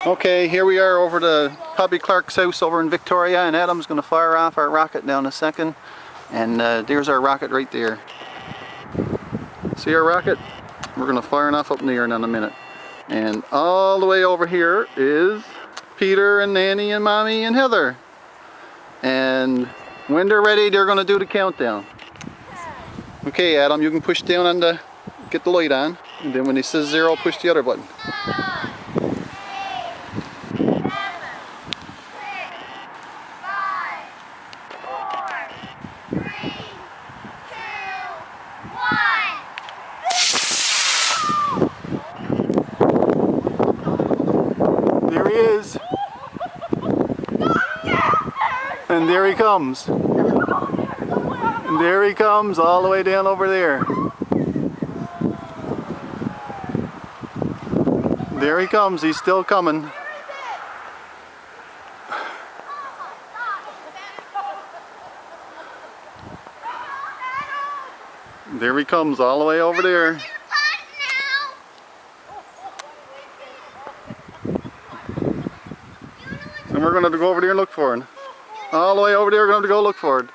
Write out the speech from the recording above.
Okay, here we are over to Hubby Clark's house over in Victoria, and Adam's going to fire off our rocket now in a second. And there's our rocket right there. See our rocket? We're going to fire it off up in the air in a minute. And all the way over here is Peter and Nanny and Mommy and Heather. And when they're ready, they're going to do the countdown. Okay, Adam, you can push down on the, get the light on. And then when he says 0, push the other button. There he is. And there he comes. And there he comes all the way down over there. There he comes, he's still coming. There he comes all the way over there. And we're going to go over there and look for him. All the way over there, we're going to go look for it.